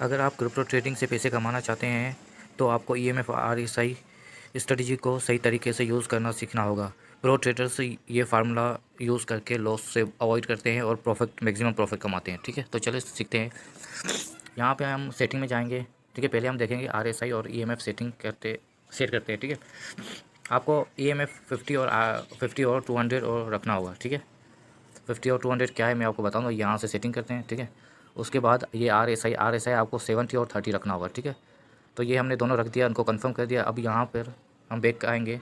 अगर आप crypto trading से पैसे कमाना चाहते हैं तो आपको ईएमएफ आरएसआई स्ट्रेटजी को सही तरीके से यूज़ करना सीखना होगा। प्रो ट्रेडर्स ये फार्मूला यूज़ करके लॉस से अवॉइड करते हैं और प्रॉफिट मैक्सिमम प्रॉफिट कमाते हैं। ठीक है, तो चलिए सीखते हैं। यहाँ पे हम सेटिंग में जाएंगे। ठीक है, पहले हम देखेंगे आरएसआई और ईएमएफ सेट करते हैं। ठीक है, आपको ईएमएफ 50 और 200 और रखना होगा। ठीक है, 50 और 200 क्या है मैं आपको बताऊंगा। यहाँ से सेटिंग करते हैं। ठीक है, उसके बाद ये आर एस आई आपको 70 और 30 रखना होगा। ठीक है, तो ये हमने दोनों रख दिया, उनको कंफर्म कर दिया। अब यहाँ पर हम बैक आएंगे।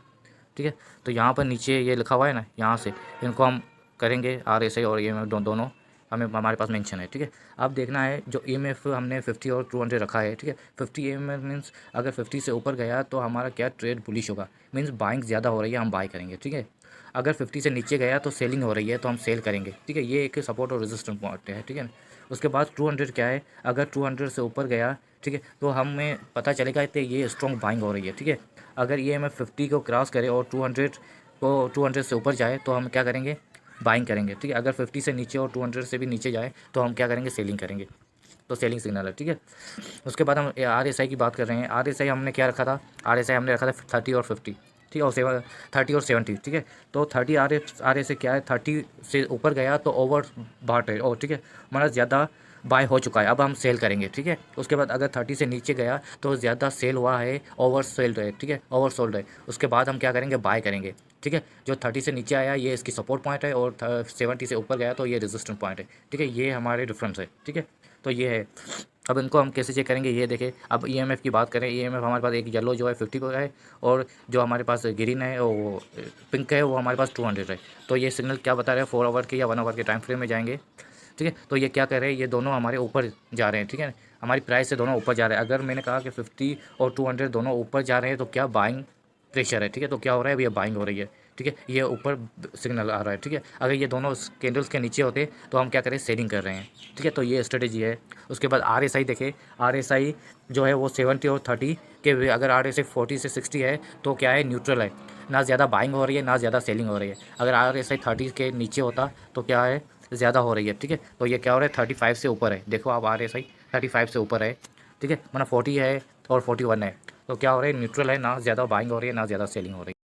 ठीक है, तो यहाँ पर नीचे ये लिखा हुआ है ना, यहाँ से इनको हम करेंगे आरएसआई और ईएमएफ दोनों हमें हमारे पास मेंशन है। ठीक है, अब देखना है जो ईएमएफ हमने 50 और 200 रखा है। ठीक है, 50 ईएमएफ मीन्स अगर 50 से ऊपर गया तो हमारा क्या ट्रेड बुलिश होगा, मीन्स बाइंग ज़्यादा हो रही है, हम बाय करेंगे। ठीक है, अगर 50 से नीचे गया तो सेलिंग हो रही है तो हम सेल करेंगे। ठीक है, ये एक सपोर्ट और रेजिस्टेंस पॉइंट है। ठीक है, उसके बाद 200 क्या है, अगर 200 से ऊपर गया, ठीक है, तो हमें पता चलेगा कि ये स्ट्रॉन्ग बाइंग हो रही है। ठीक है, अगर ये हमें 50 को क्रॉस करे और 200 से ऊपर जाए तो हम क्या करेंगे, बाइंग करेंगे। ठीक है, अगर 50 से नीचे और 200 से भी नीचे जाए तो हम क्या करेंगे, सेलिंग करेंगे। तो सेलिंग सिग्नल है। ठीक है, उसके बाद हम आरएसआई की बात कर रहे हैं। आरएसआई हमने क्या रखा था, आरएसआई हमने रखा था 30 और 50। ठीक है, और 30 और 70। ठीक है, तो 30 आरएसआई क्या है, 30 से ऊपर गया तो ओवर बाट है। और ठीक है, हमारा ज़्यादा बाय हो चुका है, अब हम सेल करेंगे। ठीक है, उसके बाद अगर 30 से नीचे गया तो ज़्यादा सेल हुआ है, ओवर सेल्ड है। ठीक है, ओवर सोल्ड है। उसके बाद हम क्या करेंगे, बाय करेंगे। ठीक है, जो 30 से नीचे आया ये इसकी सपोर्ट पॉइंट है, और 70 से ऊपर गया तो ये रेजिस्टेंस पॉइंट है। ठीक है, ये हमारे डिफरेंस है। ठीक है, तो ये है। अब इनको हम कैसे चेक करेंगे, ये देखें। अब ईएमएफ की बात करें, ईएमएफ हमारे पास एक येलो जो है 50 पर है, और जो हमारे पास ग्रीन है वो पिंक है, वो हमारे पास 200 है। तो ये सिग्नल क्या बता रहे हैं, 4 आवर के या 1 आवर के टाइम फ्रेम में जाएंगे। ठीक है, तो ये क्या कर रहे हैं, ये दोनों हमारे ऊपर जा रहे हैं। ठीक है, हमारी प्राइस से दोनों ऊपर जा रहे हैं। अगर मैंने कहा कि 50 और 200 दोनों ऊपर जा रहे हैं तो क्या बाइंग प्रेशर है। ठीक है, तो क्या हो रहा है, अभी ये बाइंग हो रही है। ठीक है, ये ऊपर सिग्नल आ रहा है। ठीक है, अगर ये दोनों कैंडल्स के नीचे होते तो हम क्या करें, सेलिंग कर रहे हैं। ठीक है, तो ये स्ट्रेटेजी है। उसके बाद आरएसआई देखें, आरएसआई जो है वो 70 और 30 के, अगर आरएसआई 40 से 60 है तो क्या है, न्यूट्रल है, ना ज़्यादा बाइंग हो रही है ना ज़्यादा सेलिंग हो रही है। अगर आरएसआई 30 के नीचे होता तो क्या है, ज़्यादा हो रही है। ठीक है, तो ये क्या हो रहा है, 35 से ऊपर है। देखो आप, आरएसआई 35 से ऊपर है। ठीक है, मतलब 40 है और 41 है, तो क्या हो रहा है, न्यूट्रल है, ना ज़्यादा बाइंग हो रही है ना ज़्यादा सेलिंग हो रही है।